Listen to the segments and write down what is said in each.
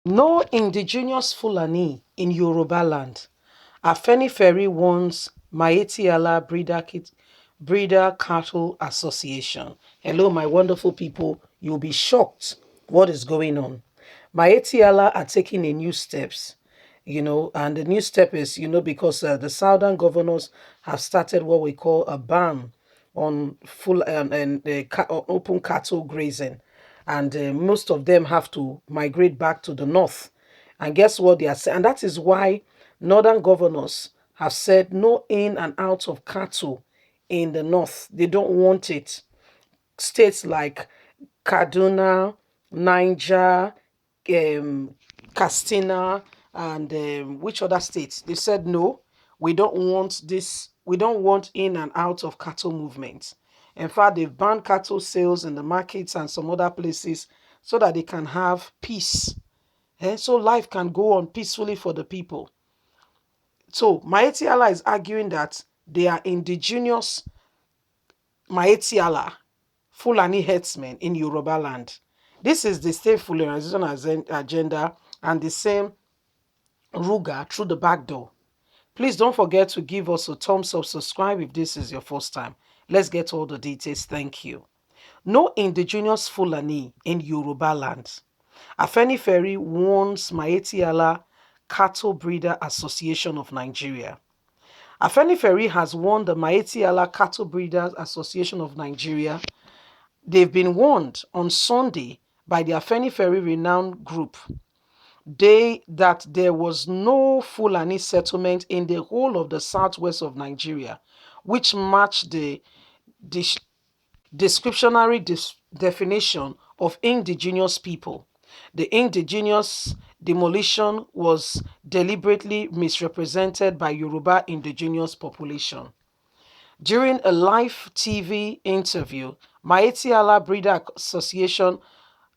No indigenous Fulani in Yoruba land. Afenifere warns Miyetti Allah Breeder Cattle Association. Hello, my wonderful people. You'll be shocked what is going on. Miyetti Allah are taking a new steps, and the new step is, because the southern governors have started what we call a ban on full on open cattle grazing, and most of them have to migrate back to the north. And guess what they are saying? And that is why northern governors have said no in and out of cattle in the north. They don't want it. States like Kaduna, Niger, um, Castina, and which other states? They said no, we don't want this. We don't want in and out of cattle movements. In fact, they've banned cattle sales in the markets and some other places so that they can have peace. So life can go on peacefully for the people. So Miyetti Allah is arguing that they are indigenous Miyetti Allah Fulani herdsmen in Yoruba land. This is the state Fulanization agenda and the same Ruga through the back door. Please don't forget to give us a thumbs up, subscribe if this is your first time. Let's get all the details. Thank you. No indigenous Fulani in Yoruba land. Afenifere warns Miyetti Allah Cattle Breeder Association of Nigeria. Afenifere has warned the Miyetti Allah Cattle Breeders Association of Nigeria. They've been warned on Sunday by the Afenifere renowned group that there was no Fulani settlement in the whole of the southwest of Nigeria, which matched the descriptionary definition of indigenous people. The indigenous demolition was deliberately misrepresented by Yoruba indigenous population. During a live TV interview, Miyetti Allah Breeder Association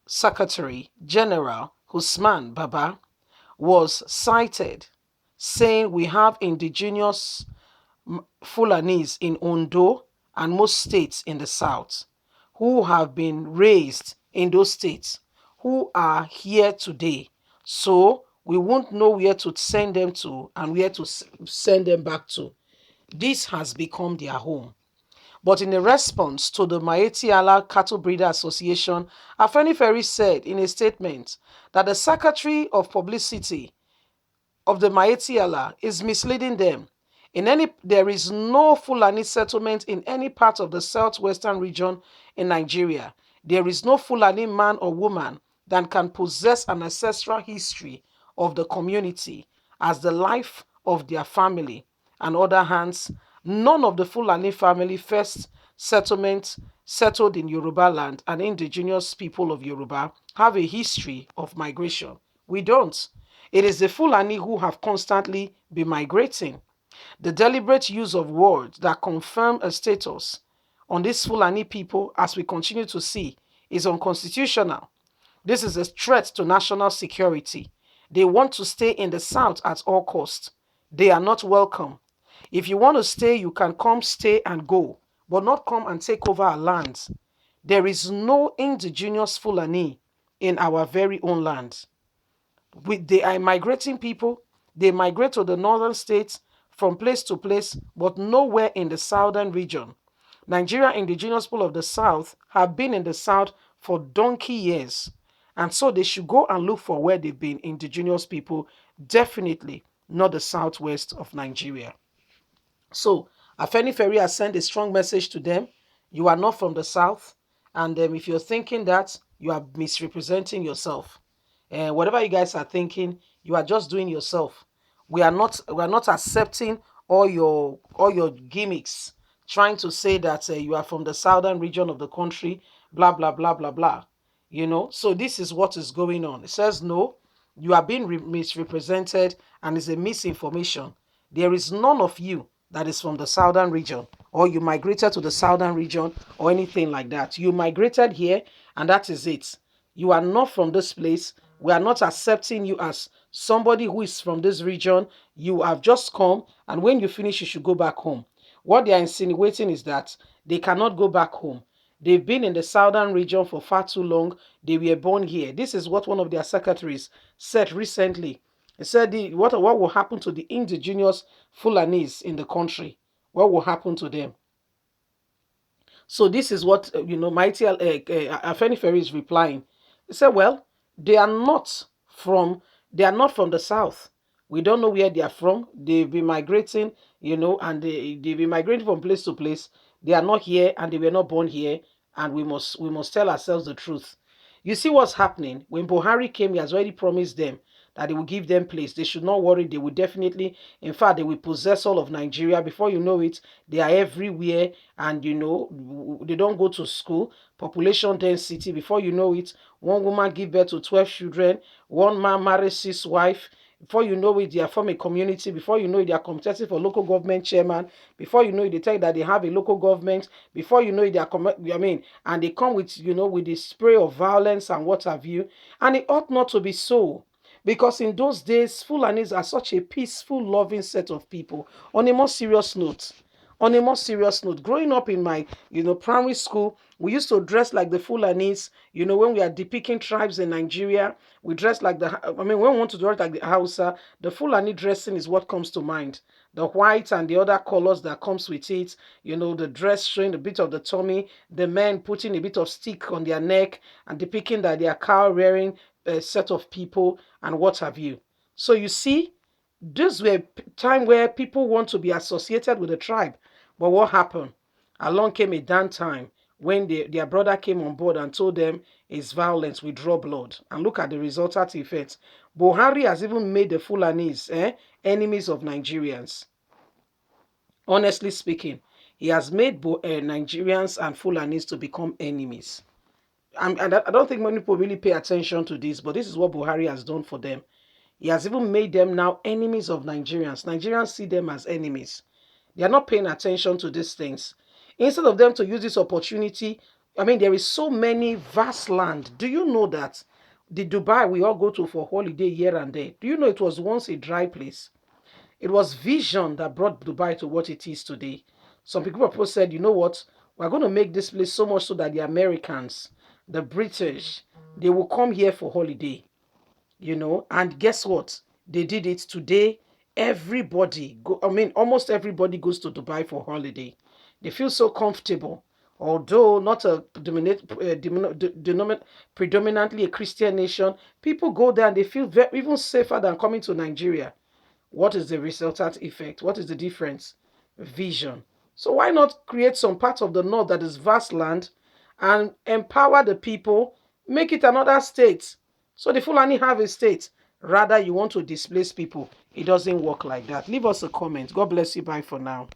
Secretary General Usman Baba was cited saying we have indigenous Fulanis in Ondo and most states in the south who have been raised in those states who are here today. So we won't know where to send them to and where to send them back to. This has become their home. But in a response to the Miyetti Allah Cattle Breeder Association, Afenifere said in a statement that the Secretary of Publicity of the Miyetti Allah is misleading them. There is no Fulani settlement in any part of the southwestern region in Nigeria. There is no Fulani man or woman that can possess an ancestral history of the community as the life of their family. On the other hand, none of the Fulani family first settlement settled in Yoruba land and indigenous people of Yoruba have a history of migration. We don't. It is the Fulani who have constantly been migrating. The deliberate use of words that confirm a status on these Fulani people, as we continue to see, is unconstitutional. This is a threat to national security. They want to stay in the south at all costs. They are not welcome. If you want to stay, you can come, stay, and go, but not come and take over our lands. There is no indigenous Fulani in our very own land. They are migrating people. They migrate to the northern states from place to place, but nowhere in the southern region. Nigerian indigenous people of the south have been in the south for donkey years. And so they should go and look for where they've been indigenous people, definitely not the southwest of Nigeria. So Afenifere has sent a strong message to them. You are not from the south. And if you're thinking that, you are misrepresenting yourself. And whatever you guys are thinking, you are just doing yourself. We are not accepting all your gimmicks, trying to say that you are from the southern region of the country, blah blah blah blah blah. So this is what is going on. It says no, you are being misrepresented and it's a misinformation. There is none of you that is from the southern region, or you migrated to the southern region, or anything like that. You migrated here, and that is it. You are not from this place. We are not accepting you as somebody who is from this region. You have just come, and when you finish, you should go back home. What they are insinuating is that they cannot go back home. They've been in the southern region for far too long. They were born here. This is what one of their secretaries said recently. He said, what will happen to the indigenous Fulanis in the country? What will happen to them? So this is what Mighty Afenifere is replying. He said, "Well, they are not from they are not from the south. We don't know where they are from. They've been migrating, and they've been migrating from place to place. They are not here, and they were not born here. And we must tell ourselves the truth. You see what's happening when Buhari came. He has already promised them that he will give them place. They should not worry. They will definitely, in fact, they will possess all of Nigeria. Before you know it, they are everywhere, and they don't go to school. Population density. Before you know it, one woman give birth to 12 children. One man marries his wife. Before you know it, they are from a community. Before you know it, they are competing for local government chairman. Before you know it, they tell you that they have a local government. Before you know it, and they come with the spray of violence and what have you. And it ought not to be so. Because in those days, Fulanis are such a peaceful, loving set of people. On a more serious note, growing up in my, primary school, we used to dress like the Fulanis. When we are depicting tribes in Nigeria, we dress like when we want to dress like the Hausa, the Fulani dressing is what comes to mind. The white and the other colors that comes with it, the dress showing a bit of the tummy, the men putting a bit of stick on their neck and depicting that they are cow-rearing set of people and what have you. So you see, this were time where people want to be associated with the tribe. But what happened? Along came a down time when their brother came on board and told them it's violence, we draw blood. And look at the resultant effects. Buhari has even made the Fulanis enemies of Nigerians. Honestly speaking, he has made Nigerians and Fulanis to become enemies. And I don't think many people really pay attention to this, but this is what Buhari has done for them. He has even made them now enemies of Nigerians. Nigerians see them as enemies. They are not paying attention to these things. Instead of them to use this opportunity, there is so many vast land. Do you know that the Dubai we all go to for holiday here and there? Do you know it was once a dry place? It was vision that brought Dubai to what it is today. Some people said, you know what? We're going to make this place so much so that the Americans, the British, they will come here for holiday. And guess what? They did it today. Almost everybody goes to Dubai for holiday. They feel so comfortable. Although not predominantly a Christian nation, people go there and they feel even safer than coming to Nigeria. What is the resultant effect? What is the difference? Vision. So why not create some part of the north that is vast land and empower the people, make it another state? So the Fulani have a state. Rather, you want to displace people. It doesn't work like that. Leave us a comment. God bless you. Bye for now.